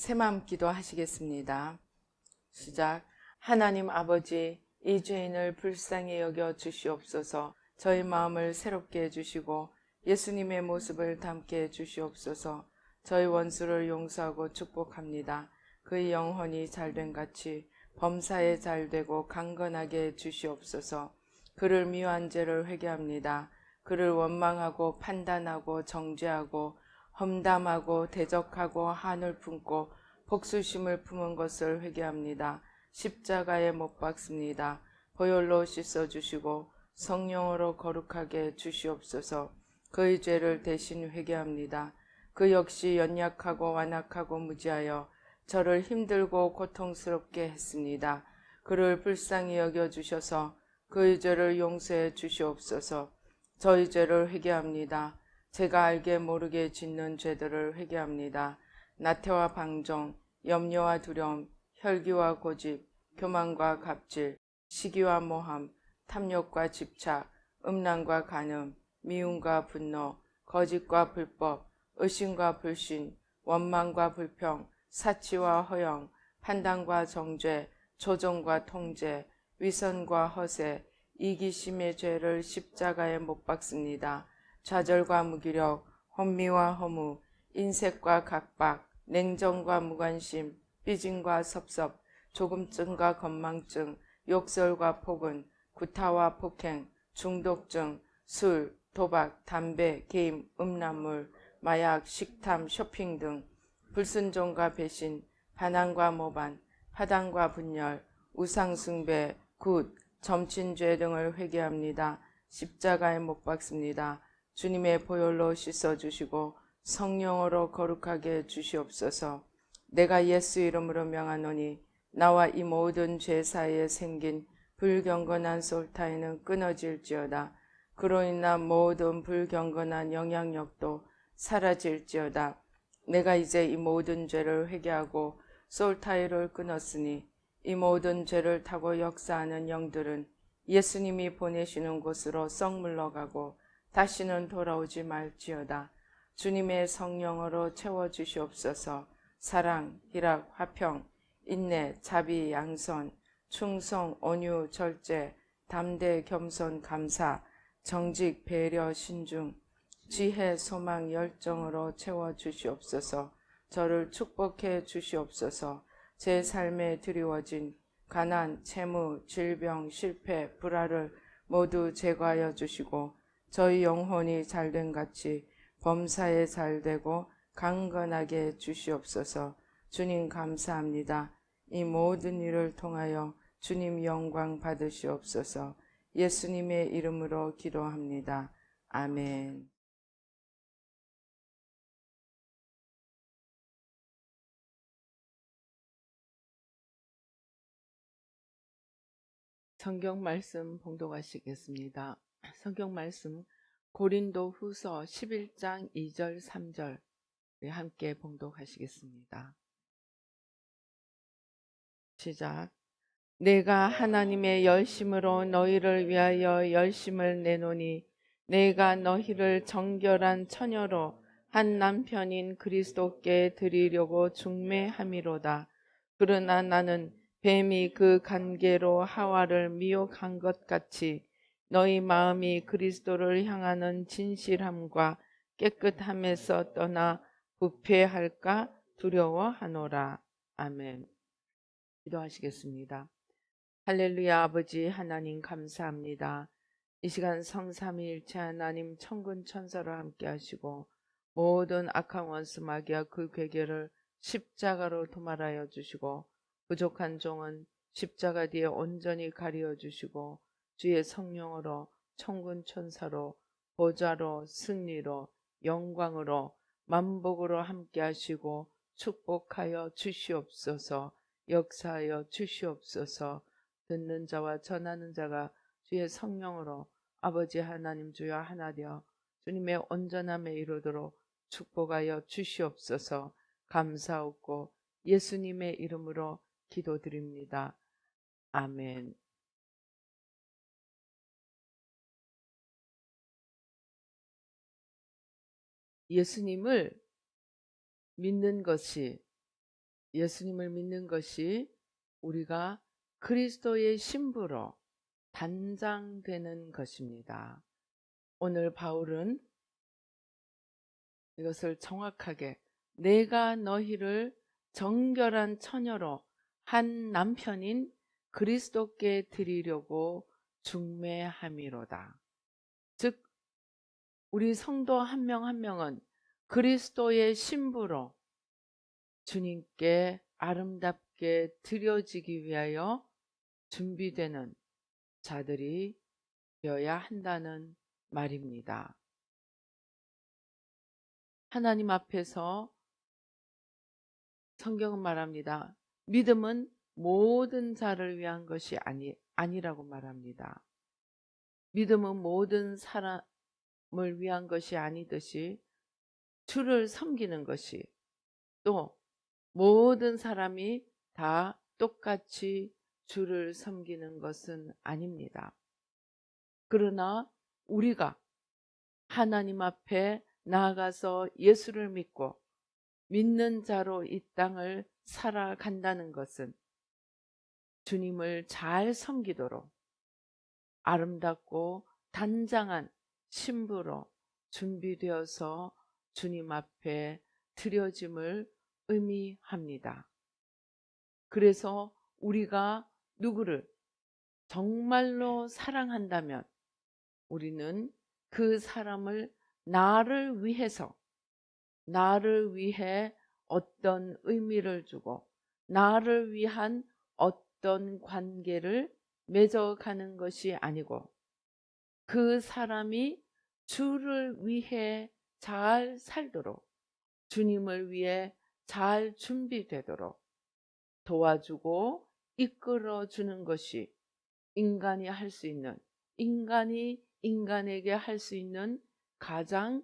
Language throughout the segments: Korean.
새마음 기도 하시겠습니다. 시작. 하나님 아버지, 이 죄인을 불쌍히 여겨 주시옵소서. 저희 마음을 새롭게 해주시고 예수님의 모습을 담게 해주시옵소서. 저희 원수를 용서하고 축복합니다. 그의 영혼이 잘된 같이 범사에 잘되고 강건하게 해주시옵소서. 그를 미워한 죄를 회개합니다. 그를 원망하고 판단하고 정죄하고 험담하고 대적하고 한을 품고 복수심을 품은 것을 회개합니다. 십자가에 못 박습니다. 보혈로 씻어주시고 성령으로 거룩하게 주시옵소서. 그의 죄를 대신 회개합니다. 그 역시 연약하고 완악하고 무지하여 저를 힘들고 고통스럽게 했습니다. 그를 불쌍히 여겨주셔서 그의 죄를 용서해 주시옵소서. 저희 죄를 회개합니다. 제가 알게 모르게 짓는 죄들을 회개합니다. 나태와 방종, 염려와 두려움, 혈기와 고집, 교만과 갑질, 시기와 모함, 탐욕과 집착, 음란과 간음, 미움과 분노, 거짓과 불법, 의심과 불신, 원망과 불평, 사치와 허영, 판단과 정죄, 조종과 통제, 위선과 허세, 이기심의 죄를 십자가에 못 박습니다. 좌절과 무기력, 혼미와 허무, 인색과 각박, 냉정과 무관심, 삐짐과 섭섭, 조금증과 건망증, 욕설과 폭언, 구타와 폭행, 중독증, 술, 도박, 담배, 게임, 음란물, 마약, 식탐, 쇼핑 등 불순종과 배신, 반항과 모반, 파당과 분열, 우상숭배, 굿, 점친죄 등을 회개합니다. 십자가에 못 박습니다. 주님의 보혈로 씻어주시고 성령으로 거룩하게 주시옵소서. 내가 예수 이름으로 명하노니 나와 이 모든 죄 사이에 생긴 불경건한 솔타이는 끊어질지어다. 그로 인한 모든 불경건한 영향력도 사라질지어다. 내가 이제 이 모든 죄를 회개하고 솔타이를 끊었으니 이 모든 죄를 타고 역사하는 영들은 예수님이 보내시는 곳으로 썩 물러가고 다시는 돌아오지 말지어다. 주님의 성령으로 채워주시옵소서. 사랑, 희락, 화평, 인내, 자비, 양선, 충성, 온유, 절제, 담대, 겸손, 감사, 정직, 배려, 신중, 지혜, 소망, 열정으로 채워주시옵소서. 저를 축복해 주시옵소서. 제 삶에 드리워진 가난, 채무, 질병, 실패, 불화를 모두 제거하여 주시고 저희 영혼이 잘된 같이 범사에 잘되고 강건하게 주시옵소서. 주님 감사합니다. 이 모든 일을 통하여 주님 영광 받으시옵소서. 예수님의 이름으로 기도합니다. 아멘. 성경 말씀 봉독하시겠습니다. 성경 말씀 고린도 후서 11장 2절 3절 함께 봉독하시겠습니다. 시작. 내가 하나님의 열심으로 너희를 위하여 열심을 내노니 내가 너희를 정결한 처녀로 한 남편인 그리스도께 드리려고 중매함이로다. 그러나 나는 뱀이 그 관계로 하와를 미혹한 것 같이 너희 마음이 그리스도를 향하는 진실함과 깨끗함에서 떠나 부패할까 두려워하노라. 아멘. 기도하시겠습니다. 할렐루야. 아버지 하나님 감사합니다. 이 시간 성삼위일체 하나님 천군 천사로 함께 하시고 모든 악한 원수 마귀와 그 괴계를 십자가로 도말하여 주시고 부족한 종은 십자가 뒤에 온전히 가리어 주시고 주의 성령으로 천군 천사로 보좌로 승리로 영광으로 만복으로 함께 하시고 축복하여 주시옵소서. 역사하여 주시옵소서. 듣는 자와 전하는 자가 주의 성령으로 아버지 하나님 주여 하나 되어 주님의 온전함에 이르도록 축복하여 주시옵소서. 감사하고 예수님의 이름으로 기도드립니다. 아멘. 예수님을 믿는 것이 예수님을 믿는 것이 우리가 그리스도의 신부로 단장되는 것입니다. 오늘 바울은 이것을 정확하게 내가 너희를 정결한 처녀로 한 남편인 그리스도께 드리려고 중매함이로다. 즉 우리 성도 한 명 한 명은 그리스도의 신부로 주님께 아름답게 드려지기 위하여 준비되는 자들이 되어야 한다는 말입니다. 하나님 앞에서 성경은 말합니다. 믿음은 모든 자를 위한 것이 아니라고 말합니다. 믿음은 모든 사람을 위한 것이 아니듯이 주를 섬기는 것이 또 모든 사람이 다 똑같이 주를 섬기는 것은 아닙니다. 그러나 우리가 하나님 앞에 나아가서 예수를 믿고 믿는 자로 이 땅을 살아간다는 것은 주님을 잘 섬기도록 아름답고 단장한 신부로 준비되어서 주님 앞에 드려짐을 의미합니다. 그래서 우리가 누구를 정말로 사랑한다면 우리는 그 사람을 나를 위해 어떤 의미를 주고 나를 위한 어떤 관계를 맺어가는 것이 아니고 그 사람이 주를 위해 잘 살도록 주님을 위해 잘 준비되도록 도와주고 이끌어주는 것이 인간이 인간에게 할 수 있는 가장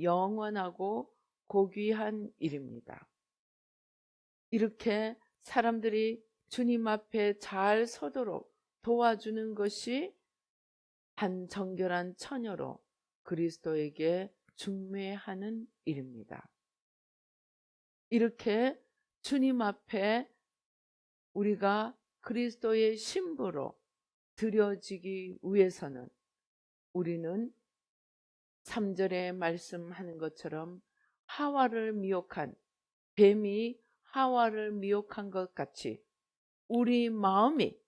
영원하고 고귀한 일입니다. 이렇게 사람들이 주님 앞에 잘 서도록 도와주는 것이 한 정결한 처녀로 그리스도에게 중매하는 일입니다. 이렇게 주님 앞에 우리가 그리스도의 신부로 드려지기 위해서는 우리는 3절에 말씀하는 것처럼 뱀이 하와를 미혹한 것 같이 우리 마음이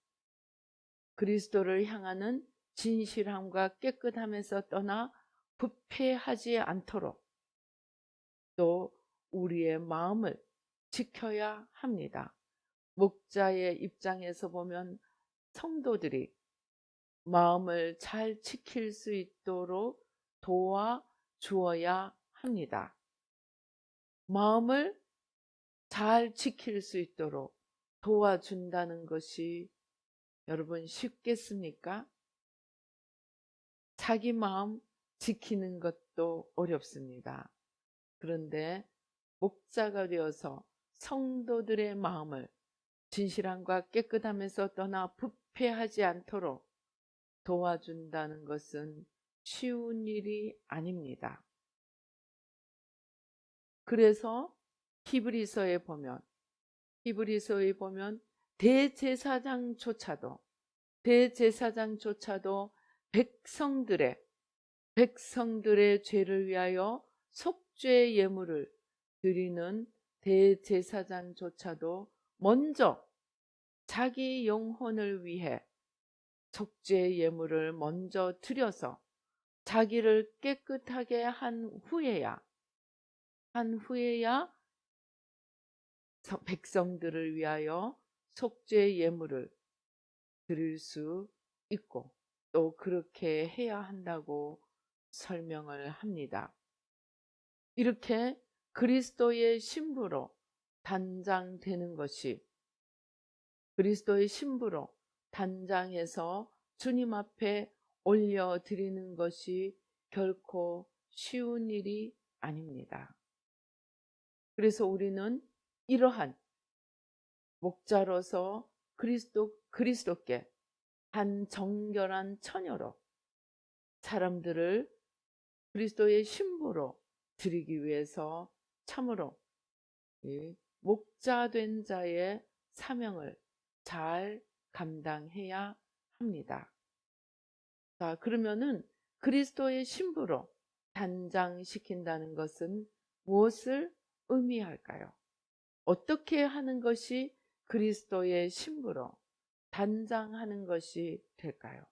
그리스도를 향하는 진실함과 깨끗함에서 떠나 부패하지 않도록 또 우리의 마음을 지켜야 합니다. 목자의 입장에서 보면 성도들이 마음을 잘 지킬 수 있도록 도와주어야 합니다. 마음을 잘 지킬 수 있도록 도와준다는 것이 여러분 쉽겠습니까? 자기 마음 지키는 것도 어렵습니다. 그런데 목자가 되어서 성도들의 마음을 진실함과 깨끗함에서 떠나 부패하지 않도록 도와준다는 것은 쉬운 일이 아닙니다. 그래서 히브리서에 보면 대제사장조차도 백성들의 죄를 위하여 속죄 예물을 드리는 대제사장조차도 먼저 자기 영혼을 위해 속죄 예물을 먼저 드려서 자기를 깨끗하게 한 후에야 백성들을 위하여 속죄 예물을 드릴 수 있고 또 그렇게 해야 한다고 설명을 합니다. 이렇게 그리스도의 신부로 단장되는 것이 그리스도의 신부로 단장해서 주님 앞에 올려드리는 것이 결코 쉬운 일이 아닙니다. 그래서 우리는 이러한 목자로서 그리스도께 한 정결한 처녀로 사람들을 그리스도의 신부로 드리기 위해서 참으로 목자된 자의 사명을 잘 감당해야 합니다. 자, 그러면은 그리스도의 신부로 단장시킨다는 것은 무엇을 의미할까요? 어떻게 하는 것이 그리스도의 신부로 단장하는 것이 될까요?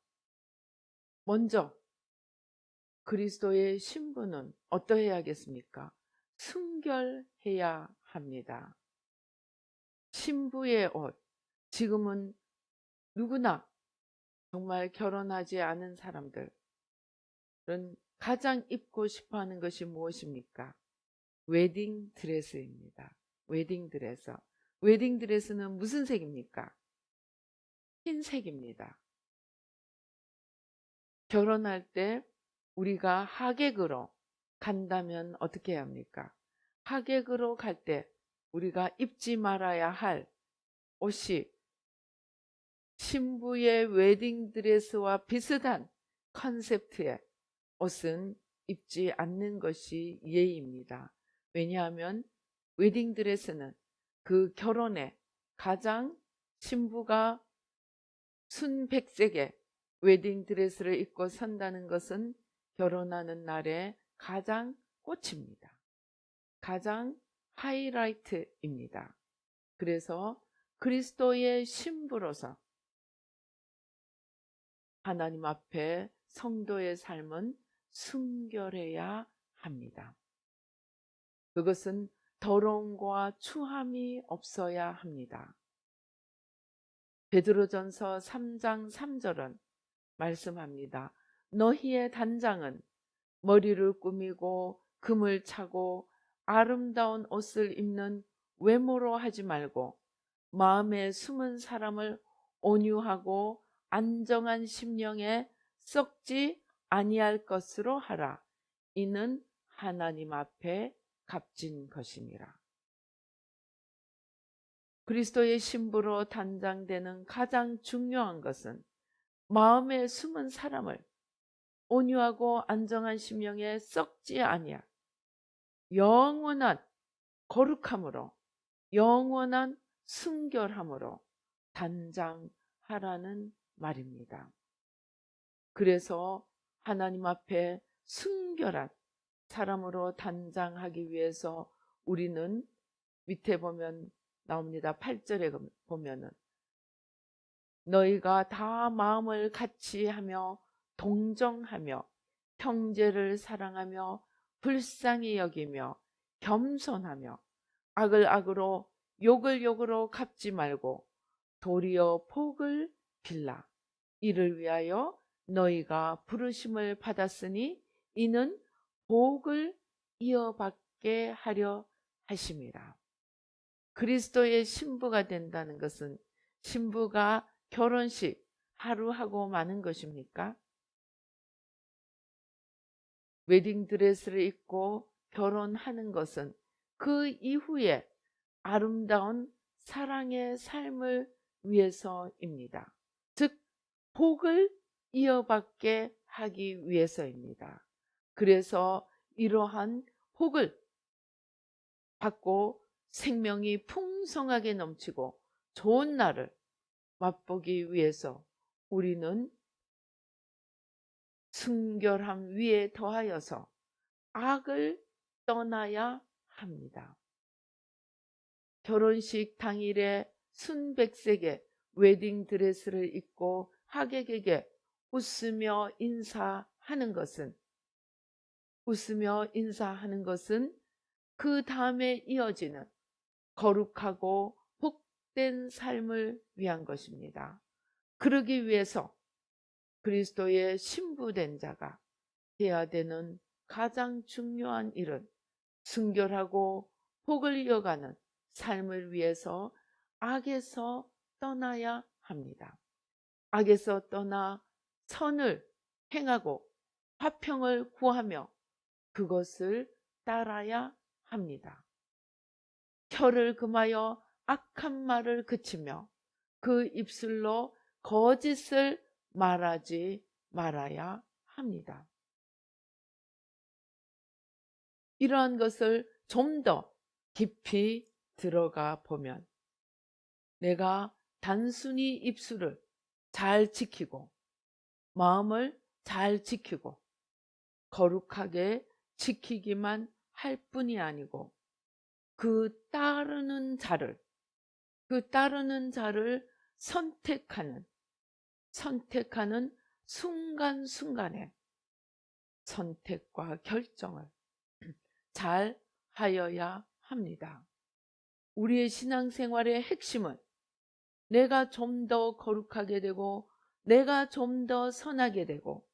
먼저 그리스도의 신부는 어떠해야겠습니까? 순결해야 합니다. 신부의 옷, 지금은 누구나 정말 결혼하지 않은 사람들은 가장 입고 싶어 하는 것이 무엇입니까? 웨딩 드레스입니다. 웨딩 드레스. 웨딩 드레스는 무슨 색입니까? 흰색입니다. 결혼할 때 우리가 하객으로 간다면 어떻게 해야 합니까? 하객으로 갈 때 우리가 입지 말아야 할 옷이 신부의 웨딩드레스와 비슷한 컨셉트의 옷은 입지 않는 것이 예의입니다. 왜냐하면 웨딩드레스는 그 결혼에 가장 신부가 순백색의 웨딩드레스를 입고 선다는 것은 결혼하는 날의 가장 꽃입니다. 가장 하이라이트입니다. 그래서 그리스도의 신부로서 하나님 앞에 성도의 삶은 순결해야 합니다. 그것은 더러움과 추함이 없어야 합니다. 베드로전서 3장 3절은 말씀합니다. 너희의 단장은 머리를 꾸미고 금을 차고 아름다운 옷을 입는 외모로 하지 말고 마음에 숨은 사람을 온유하고 안정한 심령에 썩지 아니할 것으로 하라. 이는 하나님 앞에 값진 것이니라. 그리스도의 신부로 단장되는 가장 중요한 것은 마음에 숨은 사람을 온유하고 안정한 심령에 썩지 아니할 영원한 거룩함으로 영원한 순결함으로 단장하라는 말입니다. 그래서 하나님 앞에 순결한 사람으로 단장하기 위해서 우리는 밑에 보면 나옵니다. 8절에 보면은 너희가 다 마음을 같이 하며 동정하며 형제를 사랑하며 불쌍히 여기며 겸손하며 악을 악으로 욕을 욕으로 갚지 말고 도리어 복을 빌라. 이를 위하여 너희가 부르심을 받았으니 이는 복을 이어받게 하려 하심이라. 그리스도의 신부가 된다는 것은 신부가 결혼식 하루 하고 마는 것입니까? 웨딩드레스를 입고 결혼하는 것은 그 이후에 아름다운 사랑의 삶을 위해서입니다. 즉 복을 이어받게 하기 위해서입니다. 그래서 이러한 복을 받고 생명이 풍성하게 넘치고 좋은 날을 맛보기 위해서 우리는 순결함 위에 더하여서 악을 떠나야 합니다. 결혼식 당일에 순백색의 웨딩드레스를 입고 하객에게 웃으며 인사하는 것은 그 다음에 이어지는 거룩하고 복된 삶을 위한 것입니다. 그러기 위해서 그리스도의 신부된 자가 해야 되는 가장 중요한 일은 순결하고 복을 이어가는 삶을 위해서 악에서 떠나야 합니다. 악에서 떠나 선을 행하고 화평을 구하며 그것을 따라야 합니다. 혀를 금하여 악한 말을 그치며 그 입술로 거짓을 말하지 말아야 합니다. 이러한 것을 좀 더 깊이 들어가 보면 내가 단순히 입술을 잘 지키고 마음을 잘 지키고 거룩하게 지키기만 할 뿐이 아니고 그 따르는 자를 선택하는 순간순간에 선택과 결정을 잘 하여야 합니다. 우리의 신앙생활의 핵심은 내가 좀 더 거룩하게 되고 내가 좀 더 선하게 되고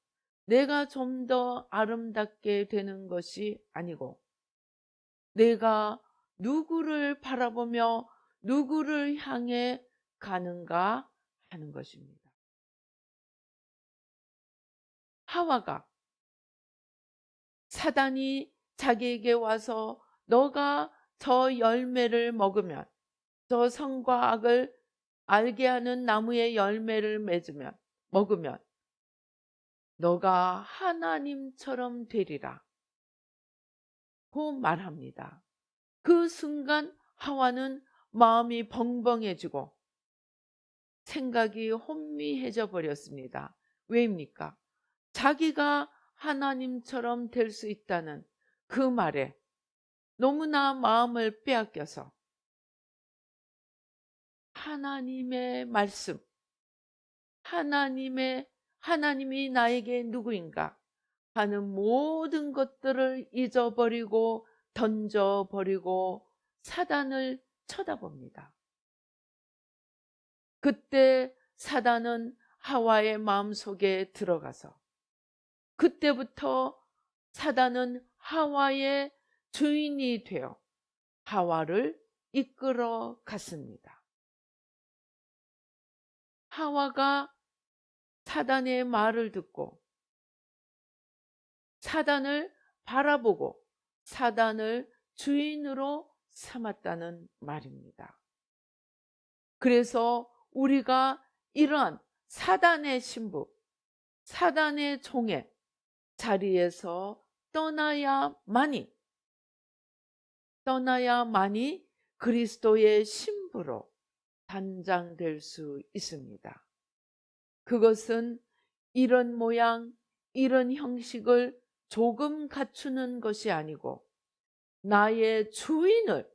내가 좀 더 아름답게 되는 것이 아니고 내가 누구를 바라보며 누구를 향해 가는가 하는 것입니다. 하와가 사단이 자기에게 와서 너가 저 열매를 먹으면 저 선과 악을 알게 하는 나무의 열매를 먹으면 너가 하나님처럼 되리라 고 말합니다. 그 순간 하와는 마음이 벙벙해지고 생각이 혼미해져 버렸습니다. 왜입니까? 자기가 하나님처럼 될 수 있다는 그 말에 너무나 마음을 빼앗겨서 하나님의 말씀, 하나님이 나에게 누구인가 하는 모든 것들을 잊어버리고 던져버리고 사단을 쳐다봅니다. 그때 사단은 하와의 마음속에 들어가서 그때부터 사단은 하와의 주인이 되어 하와를 이끌어 갔습니다. 하와가 사단의 말을 듣고 사단을 바라보고 사단을 주인으로 삼았다는 말입니다. 그래서 우리가 이러한 사단의 신부, 사단의 종의 자리에서 떠나야만이 그리스도의 신부로 단장될 수 있습니다. 그것은 이런 모양, 이런 형식을 조금 갖추는 것이 아니고 나의 주인을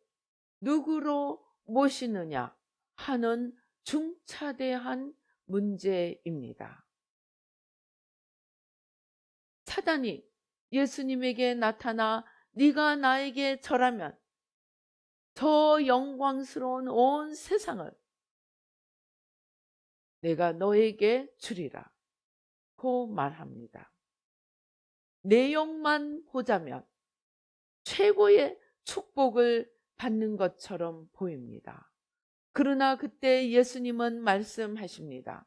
누구로 모시느냐 하는 중차대한 문제입니다. 사단이 예수님에게 나타나 네가 나에게 절하면 저 영광스러운 온 세상을 내가 너에게 주리라 고 말합니다. 내용만 보자면 최고의 축복을 받는 것처럼 보입니다. 그러나 그때 예수님은 말씀하십니다.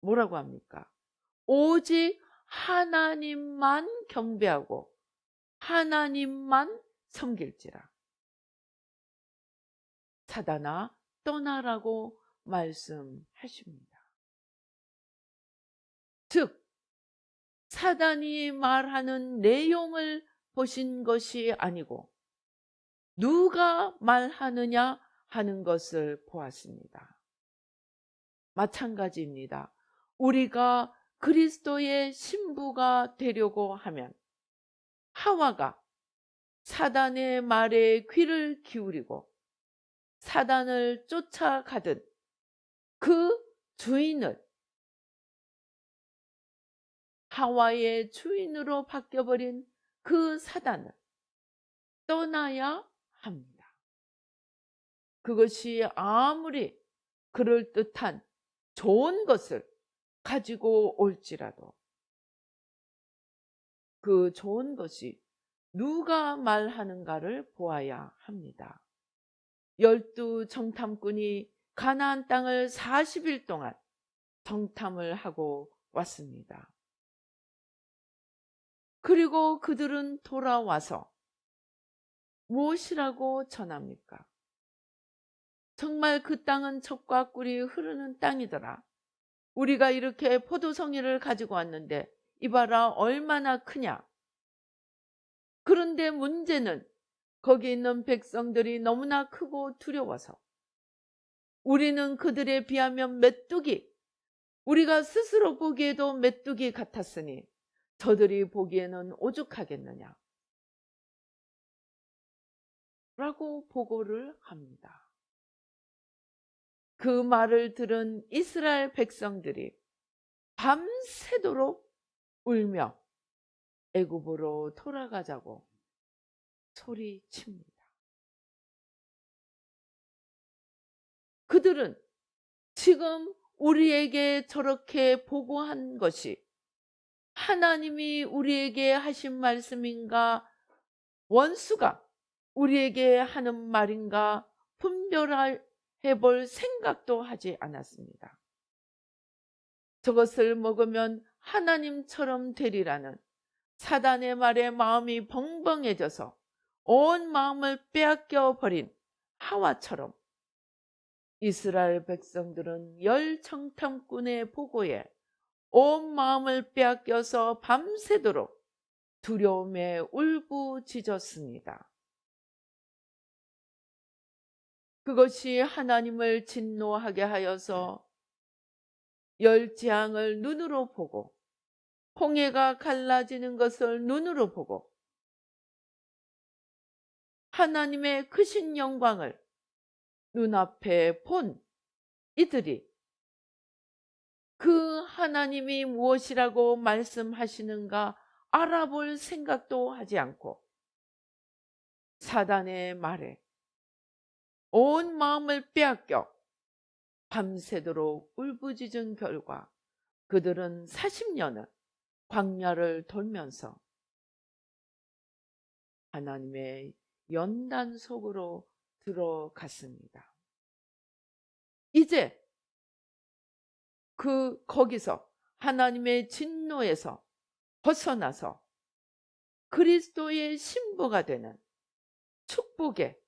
뭐라고 합니까? 오직 하나님만 경배하고 하나님만 섬길지라. 사단아 떠나라고 말씀하십니다. 즉 사단이 말하는 내용을 보신 것이 아니고 누가 말하느냐 하는 것을 보았습니다. 마찬가지입니다. 우리가 그리스도의 신부가 되려고 하면 하와가 사단의 말에 귀를 기울이고 사단을 쫓아가듯 그 주인을 하와의 주인으로 바뀌어버린 그 사단을 떠나야 합니다. 그것이 아무리 그럴듯한 좋은 것을 가지고 올지라도 그 좋은 것이 누가 말하는가를 보아야 합니다. 12 정탐꾼이 가나안 땅을 40일 동안 정탐을 하고 왔습니다. 그리고 그들은 돌아와서 무엇이라고 전합니까? 정말 그 땅은 젖과 꿀이 흐르는 땅이더라. 우리가 이렇게 포도송이를 가지고 왔는데 이봐라 얼마나 크냐. 그런데 문제는 거기 있는 백성들이 너무나 크고 두려워서 우리는 그들에 비하면 메뚜기, 우리가 스스로 보기에도 메뚜기 같았으니 저들이 보기에는 오죽하겠느냐 라고 보고를 합니다. 그 말을 들은 이스라엘 백성들이 밤새도록 울며 애굽으로 돌아가자고 소리칩니다. 그들은 지금 우리에게 저렇게 보고한 것이 하나님이 우리에게 하신 말씀인가, 원수가 우리에게 하는 말인가 분별해 볼 생각도 하지 않았습니다. 저것을 먹으면 하나님처럼 되리라는 사단의 말에 마음이 벙벙해져서 온 마음을 빼앗겨 버린 하와처럼 이스라엘 백성들은 열정탐꾼의 보고에 온 마음을 빼앗겨서 밤새도록 두려움에 울부짖었습니다. 그것이 하나님을 진노하게 하여서 열재앙을 눈으로 보고 홍해가 갈라지는 것을 눈으로 보고 하나님의 크신 영광을 눈앞에 본 이들이 그 하나님이 무엇이라고 말씀하시는가 알아볼 생각도 하지 않고 사단의 말에 온 마음을 빼앗겨 밤새도록 울부짖은 결과 그들은 40년을 광야를 돌면서 하나님의 연단 속으로 들어갔습니다. 이제 거기서 하나님의 진노에서 벗어나서 그리스도의 신부가 되는 축복의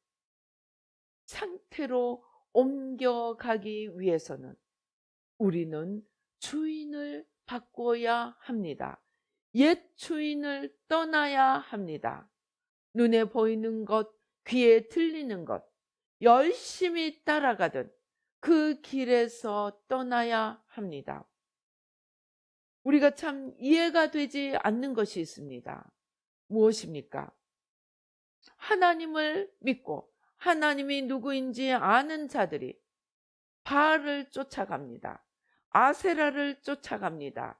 상태로 옮겨가기 위해서는 우리는 주인을 바꿔야 합니다. 옛 주인을 떠나야 합니다. 눈에 보이는 것, 귀에 들리는 것, 열심히 따라가던 그 길에서 떠나야 합니다. 우리가 참 이해가 되지 않는 것이 있습니다. 무엇입니까? 하나님을 믿고 하나님이 누구인지 아는 자들이 바알을 쫓아갑니다. 아세라를 쫓아갑니다.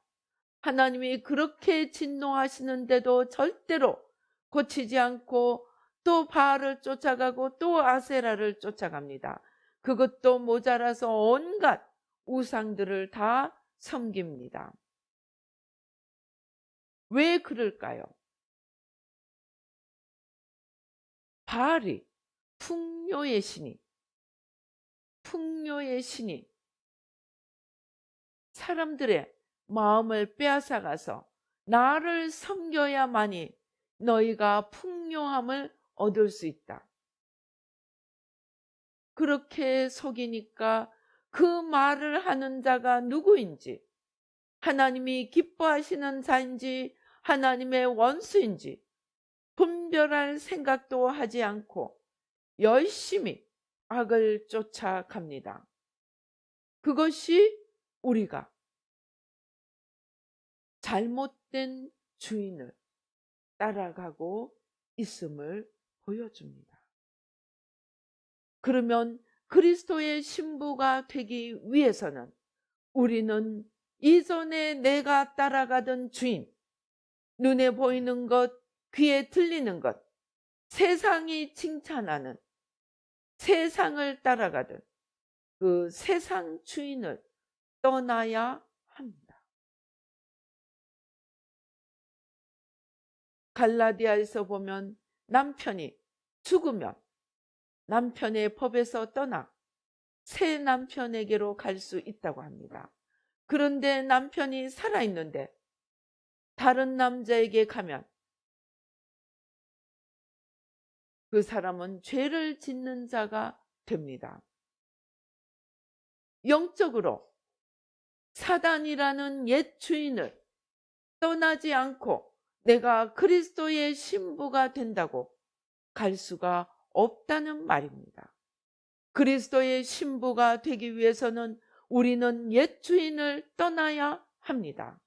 하나님이 그렇게 진노하시는데도 절대로 고치지 않고 또 바알을 쫓아가고 또 아세라를 쫓아갑니다. 그것도 모자라서 온갖 우상들을 다 섬깁니다. 왜 그럴까요? 바알이 풍요의 신이 사람들의 마음을 빼앗아가서 나를 섬겨야만이 너희가 풍요함을 얻을 수 있다. 그렇게 속이니까 그 말을 하는 자가 누구인지, 하나님이 기뻐하시는 자인지 하나님의 원수인지 분별할 생각도 하지 않고 열심히 악을 쫓아갑니다. 그것이 우리가 잘못된 주인을 따라가고 있음을 보여줍니다. 그러면 그리스도의 신부가 되기 위해서는 우리는 이전에 내가 따라가던 주인, 눈에 보이는 것, 귀에 들리는 것, 세상이 칭찬하는 세상을 따라가던 그 세상 주인을 떠나야 합니다. 갈라디아에서 보면 남편이 죽으면 남편의 법에서 떠나 새 남편에게로 갈 수 있다고 합니다. 그런데 남편이 살아있는데 다른 남자에게 가면 그 사람은 죄를 짓는 자가 됩니다. 영적으로 사단이라는 옛 주인을 떠나지 않고 내가 그리스도의 신부가 된다고 갈 수가 없다는 말입니다. 그리스도의 신부가 되기 위해서는 우리는 옛 주인을 떠나야 합니다.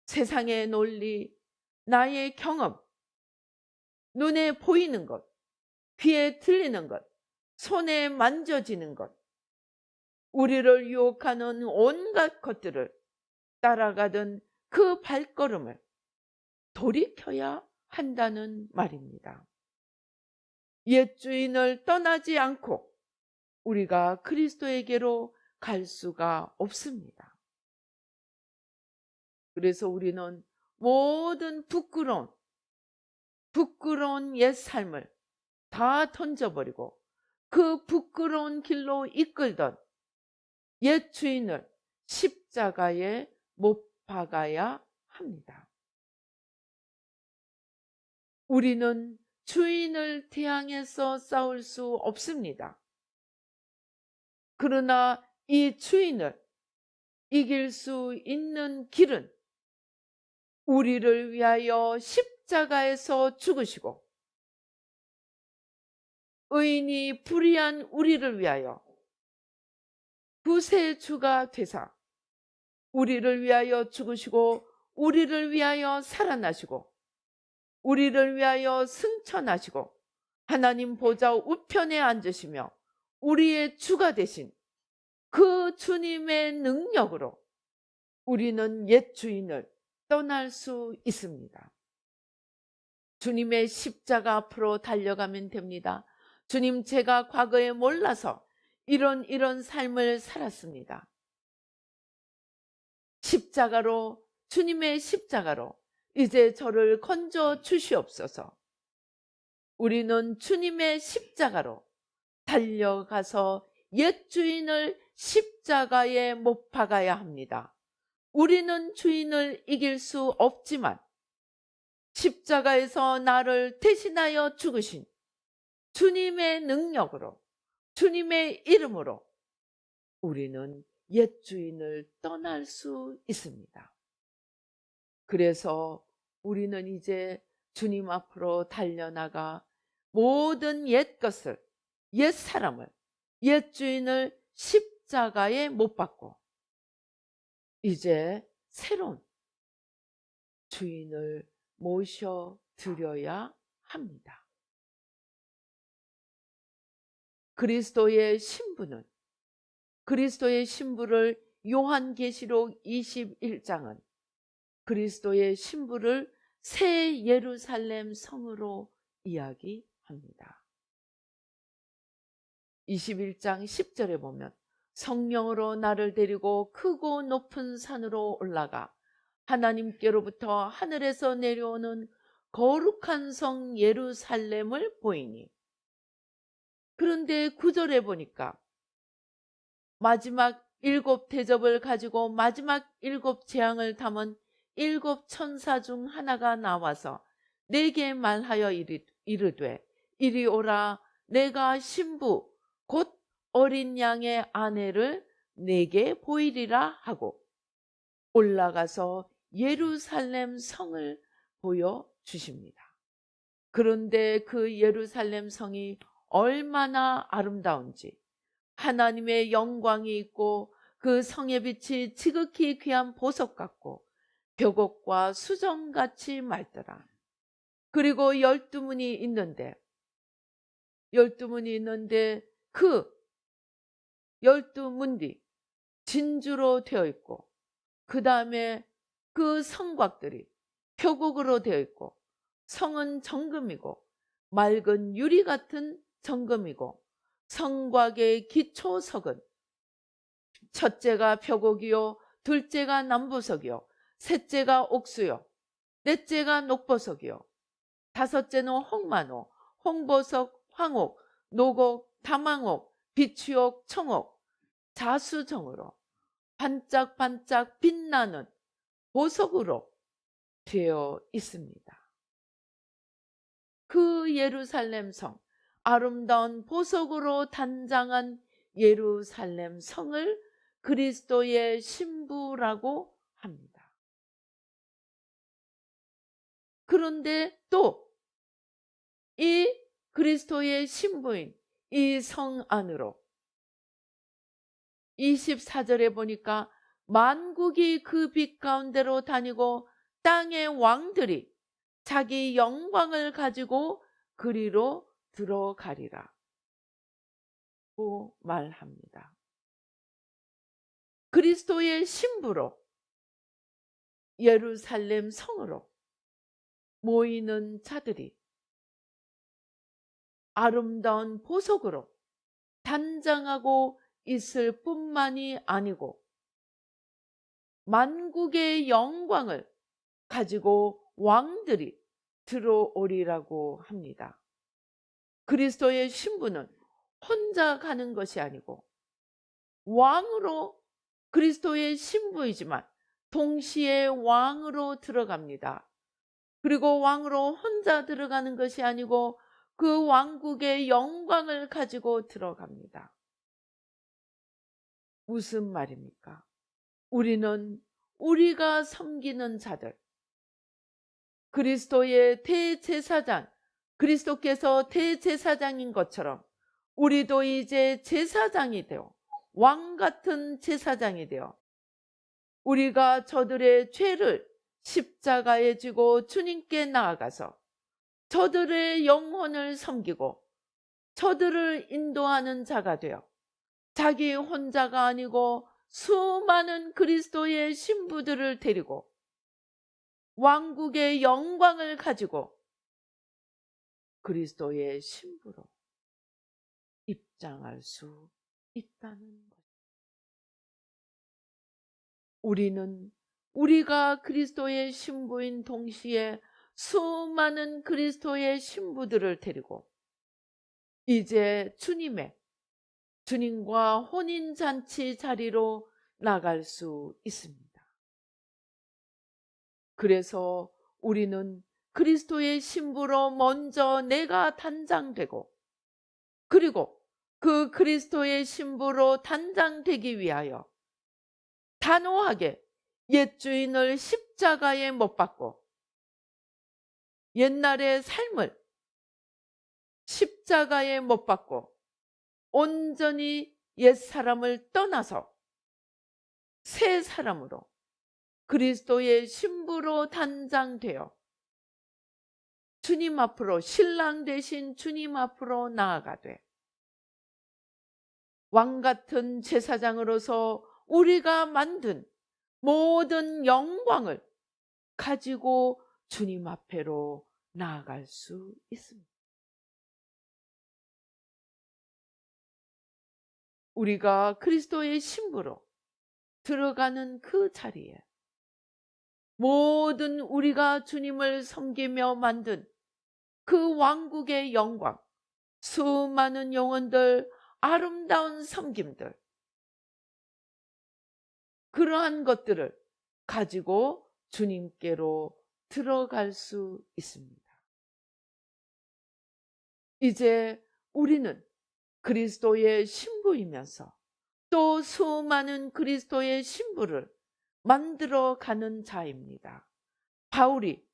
세상의 논리, 나의 경험, 눈에 보이는 것, 귀에 들리는 것, 손에 만져지는 것, 우리를 유혹하는 온갖 것들을 따라가던 그 발걸음을 돌이켜야 한다는 말입니다. 옛 주인을 떠나지 않고 우리가 그리스도에게로 갈 수가 없습니다. 그래서 우리는 모든 부끄러운 옛 삶을 다 던져버리고 그 부끄러운 길로 이끌던 옛 주인을 십자가에 못 박아야 합니다. 우리는 주인을 대항해서 싸울 수 없습니다. 그러나 이 주인을 이길 수 있는 길은 우리를 위하여 십자가에서 죽으시고 의인이 불의한 우리를 위하여 구세주가 되사 우리를 위하여 죽으시고 우리를 위하여 살아나시고 우리를 위하여 승천하시고 하나님 보좌 우편에 앉으시며 우리의 주가 되신 그 주님의 능력으로 우리는 옛 주인을 떠날 수 있습니다. 주님의 십자가 앞으로 달려가면 됩니다. 주님, 제가 과거에 몰라서 이런 삶을 살았습니다. 주님의 십자가로 이제 저를 건져 주시옵소서. 우리는 주님의 십자가로 달려가서 옛 주인을 십자가에 못 박아야 합니다. 우리는 주인을 이길 수 없지만 십자가에서 나를 대신하여 죽으신 주님의 능력으로, 주님의 이름으로 우리는 옛 주인을 떠날 수 있습니다. 그래서 우리는 이제 주님 앞으로 달려나가 모든 옛 것을, 옛 사람을, 옛 주인을 십자가에 못 박고 이제 새로운 주인을 모셔드려야 합니다. 그리스도의 신부를 요한계시록 21장은 그리스도의 신부를 새 예루살렘 성으로 이야기합니다. 21장 10절에 보면 성령으로 나를 데리고 크고 높은 산으로 올라가 하나님께로부터 하늘에서 내려오는 거룩한 성 예루살렘을 보이니. 그런데 9절에 보니까 마지막 7 대접을 가지고 마지막 7 재앙을 담은 7 천사 중 하나가 나와서 내게 말하여 이르되 이리 오라, 내가 신부 곧 어린 양의 아내를 내게 보이리라 하고 올라가서 예루살렘 성을 보여주십니다. 그런데 그 예루살렘 성이 얼마나 아름다운지, 하나님의 영광이 있고 그 성의 빛이 지극히 귀한 보석 같고 벽옥과 수정같이 맑더라. 그리고 12문이 있는데 그 12문이 진주로 되어 있고 그 다음에 그 성곽들이 표곡으로 되어 있고 성은 정금이고 맑은 유리 같은 정금이고 성곽의 기초석은 첫째가 표곡이요 둘째가 남보석이요 셋째가 옥수요 넷째가 녹보석이요 다섯째는 홍만호, 홍보석, 황옥, 노곡, 다망옥, 비추옥, 청옥, 자수정으로 반짝반짝 빛나는 보석으로 되어 있습니다. 그 예루살렘 성, 아름다운 보석으로 단장한 예루살렘 성을 그리스도의 신부라고 합니다. 그런데 또 그리스도의 신부인 이 성 안으로 24절에 보니까 만국이 그 빛 가운데로 다니고 땅의 왕들이 자기 영광을 가지고 그리로 들어가리라 고 말합니다. 그리스도의 신부로 예루살렘 성으로 모이는 자들이 아름다운 보석으로 단장하고 있을 뿐만이 아니고 만국의 영광을 가지고 왕들이 들어오리라고 합니다. 그리스도의 신부는 혼자 가는 것이 아니고 왕으로 그리스도의 신부이지만 동시에 왕으로 들어갑니다. 그리고 왕으로 혼자 들어가는 것이 아니고 그 왕국의 영광을 가지고 들어갑니다. 무슨 말입니까? 우리는 우리가 섬기는 자들, 그리스도의 대제사장, 그리스도께서 대제사장인 것처럼 우리도 이제 제사장이 되어 왕 같은 제사장이 되어 우리가 저들의 죄를 십자가에 지고 주님께 나아가서 저들의 영혼을 섬기고 저들을 인도하는 자가 되어 자기 혼자가 아니고 수많은 그리스도의 신부들을 데리고 왕국의 영광을 가지고 그리스도의 신부로 입장할 수 있다는 것. 우리는 우리가 그리스도의 신부인 동시에 수많은 그리스도의 신부들을 데리고 이제 주님과 혼인잔치 자리로 나갈 수 있습니다. 그래서 우리는 그리스도의 신부로 먼저 내가 단장되고 그리고 그 그리스도의 신부로 단장되기 위하여 단호하게 옛 주인을 십자가에 못 박고 옛날의 삶을 십자가에 못 박고 온전히 옛사람을 떠나서 새 사람으로 그리스도의 신부로 단장되어 주님 앞으로 신랑 되신 주님 앞으로 나아가되 왕같은 제사장으로서 우리가 만든 모든 영광을 가지고 주님 앞에로 나아갈 수 있습니다. 우리가 그리스도의 신부로 들어가는 그 자리에 모든 우리가 주님을 섬기며 만든 그 왕국의 영광, 수많은 영혼들, 아름다운 섬김들, 그러한 것들을 가지고 주님께로 들어갈 수 있습니다. 이제 우리는 그리스도의 신부이면서 또 수많은 그리스도의 신부를 만들어 가는 자입니다. 바울이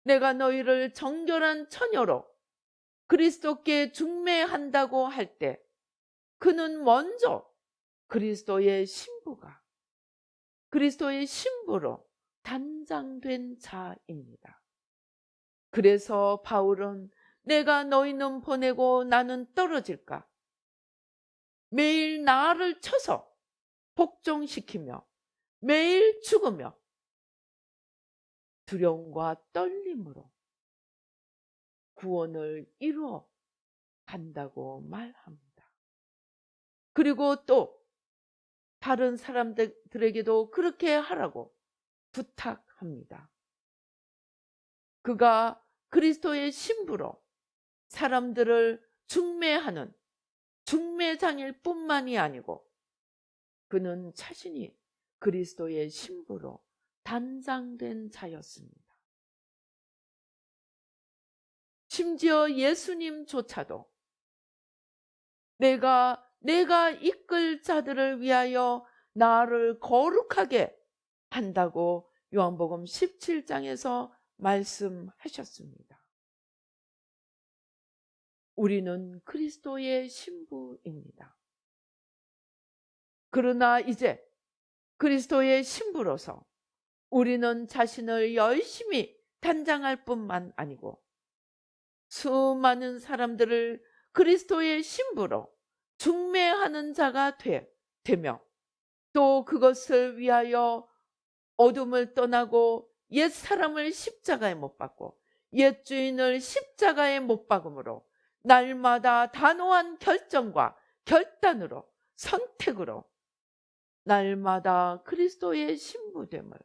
내가 너희를 정결한 처녀로 그리스도께 중매한다고 할 때 그는 먼저 그리스도의 신부로 단장된 자입니다. 그래서 바울은 내가 너희는 보내고 나는 떨어질까? 매일 나를 쳐서 복종시키며 매일 죽으며 두려움과 떨림으로 구원을 이루어 간다고 말합니다. 그리고 또 다른 사람들에게도 그렇게 하라고 부탁합니다. 그가 그리스도의 신부로 사람들을 중매하는 중매장일 뿐만이 아니고 그는 자신이 그리스도의 신부로 단장된 자였습니다. 심지어 예수님조차도 내가 이끌 자들을 위하여 나를 거룩하게 한다고 요한복음 17장에서 말씀하셨습니다. 우리는 그리스도의 신부입니다. 그러나 이제 그리스도의 신부로서 우리는 자신을 열심히 단장할 뿐만 아니고 수많은 사람들을 그리스도의 신부로 중매하는 자가 되며 또 그것을 위하여 어둠을 떠나고 옛 사람을 십자가에 못 박고 옛 주인을 십자가에 못 박음으로 날마다 단호한 결정과 결단으로 선택으로 날마다 그리스도의 신부됨을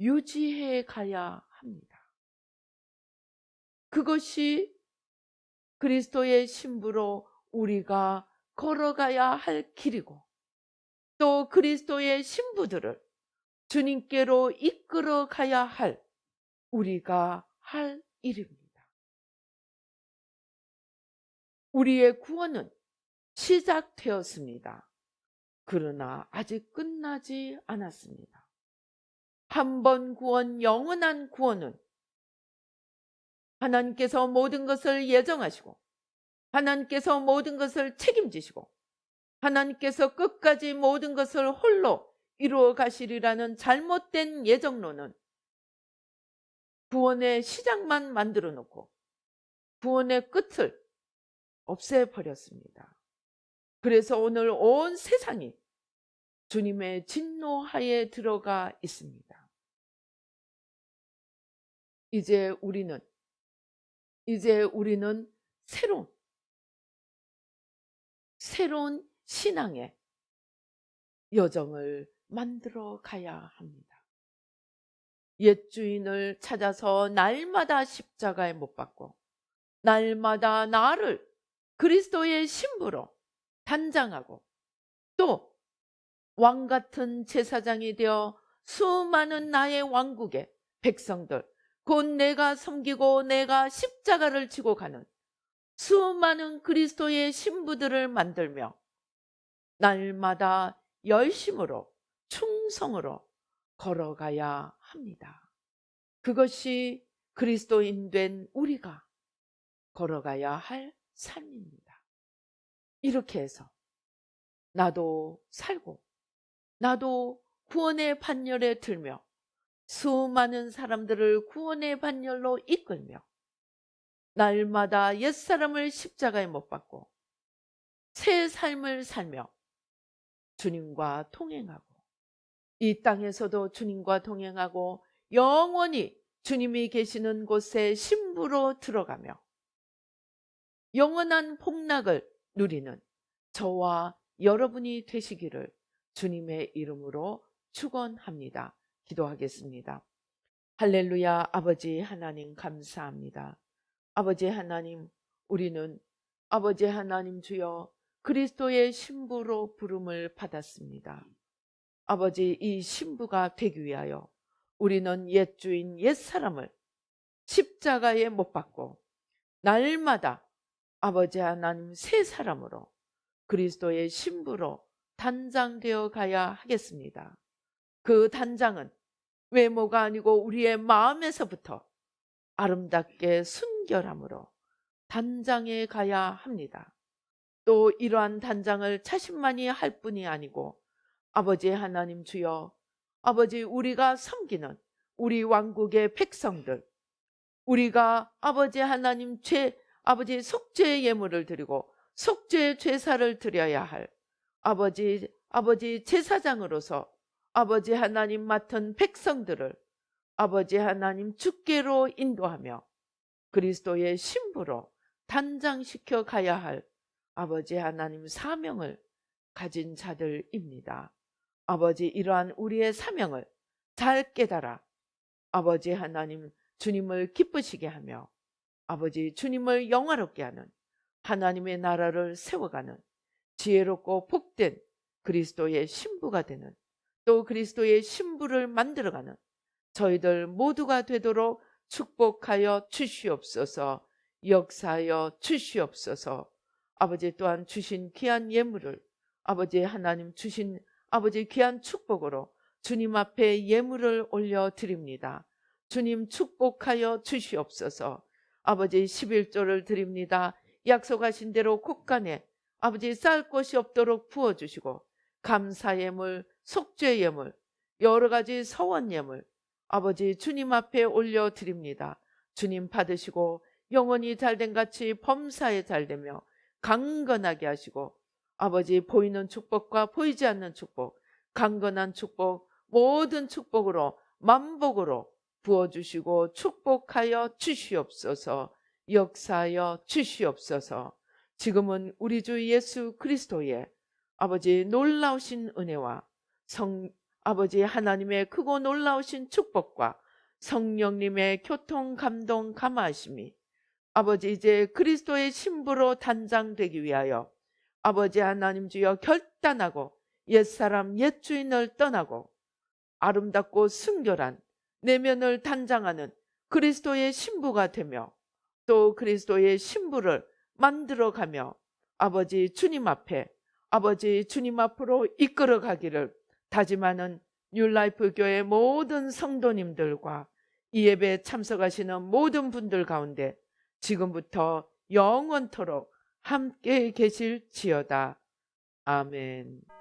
유지해 가야 합니다. 그것이 그리스도의 신부로 우리가 걸어가야 할 길이고 또 그리스도의 신부들을 주님께로 이끌어 가야 할 우리가 할 일입니다. 우리의 구원은 시작되었습니다. 그러나 아직 끝나지 않았습니다. 한 번 구원, 영원한 구원은 하나님께서 모든 것을 예정하시고 하나님께서 모든 것을 책임지시고 하나님께서 끝까지 모든 것을 홀로 이루어 가시리라는 잘못된 예정론은 구원의 시작만 만들어 놓고 구원의 끝을 없애버렸습니다. 그래서 오늘 온 세상이 주님의 진노하에 들어가 있습니다. 이제 우리는 새로운 신앙의 여정을 만들어 가야 합니다. 옛 주인을 찾아서 날마다 십자가에 못 박고 날마다 나를 그리스도의 신부로 단장하고 또 왕같은 제사장이 되어 수많은 나의 왕국의 백성들 곧 내가 섬기고 내가 십자가를 지고 가는 수많은 그리스도의 신부들을 만들며 날마다 열심으로 충성으로 걸어가야 합니다. 그것이 그리스도인 된 우리가 걸어가야 할 삶입니다. 이렇게 해서 나도 살고 나도 구원의 반열에 들며 수많은 사람들을 구원의 반열로 이끌며 날마다 옛사람을 십자가에 못 박고 새 삶을 살며 주님과 동행하고 이 땅에서도 주님과 동행하고 영원히 주님이 계시는 곳에 신부로 들어가며 영원한 복락을 누리는 저와 여러분이 되시기를 주님의 이름으로 축원합니다. 기도하겠습니다. 할렐루야. 아버지 하나님 감사합니다. 아버지 하나님, 우리는 아버지 하나님 주여 그리스도의 신부로 부름을 받았습니다. 아버지, 이 신부가 되기 위하여 우리는 옛 주인 옛사람을 십자가에 못 박고 날마다 아버지 하나님 새 사람으로 그리스도의 신부로 단장되어 가야 하겠습니다. 그 단장은 외모가 아니고 우리의 마음에서부터 아름답게 순결함으로 단장해 가야 합니다. 또 이러한 단장을 자신만이 할 뿐이 아니고 아버지 하나님 주여, 아버지 우리가 섬기는 우리 왕국의 백성들, 우리가 아버지 하나님 아버지 속죄의 예물을 드리고 속죄의 제사를 드려야 할 아버지 제사장으로서 아버지 하나님 맡은 백성들을 아버지 하나님 주께로 인도하며 그리스도의 신부로 단장시켜 가야 할 아버지 하나님 사명을 가진 자들입니다. 아버지, 이러한 우리의 사명을 잘 깨달아 아버지 하나님 주님을 기쁘시게 하며 아버지 주님을 영화롭게 하는 하나님의 나라를 세워가는 지혜롭고 복된 그리스도의 신부가 되는, 또 그리스도의 신부를 만들어가는 저희들 모두가 되도록 축복하여 주시옵소서. 역사하여 주시옵소서. 아버지, 또한 주신 귀한 예물을 아버지 하나님 주신 아버지 귀한 축복으로 주님 앞에 예물을 올려드립니다. 주님 축복하여 주시옵소서. 아버지 11조를 드립니다. 약속하신 대로 곳간에 아버지 쌀 것이 없도록 부어주시고 감사 예물, 속죄 예물, 여러 가지 서원 예물 아버지 주님 앞에 올려드립니다. 주님 받으시고 영원히 잘된 같이 범사에 잘되며 강건하게 하시고 아버지 보이는 축복과 보이지 않는 축복, 강건한 축복, 모든 축복으로 만복으로 부어주시고 축복하여 주시옵소서. 역사하여 주시옵소서. 지금은 우리 주 예수 그리스도의 아버지 놀라우신 은혜와 아버지 하나님의 크고 놀라우신 축복과 성령님의 교통 감동 감화하심이 아버지 이제 그리스도의 신부로 단장되기 위하여 아버지 하나님 주여 결단하고 옛사람 옛주인을 떠나고 아름답고 순결한 내면을 단장하는 그리스도의 신부가 되며 또 그리스도의 신부를 만들어가며 아버지 주님 앞에 아버지 주님 앞으로 이끌어 가기를 다짐하는 뉴라이프 교회 모든 성도님들과 이 예배에 참석하시는 모든 분들 가운데 지금부터 영원토록 함께 계실지어다. 아멘.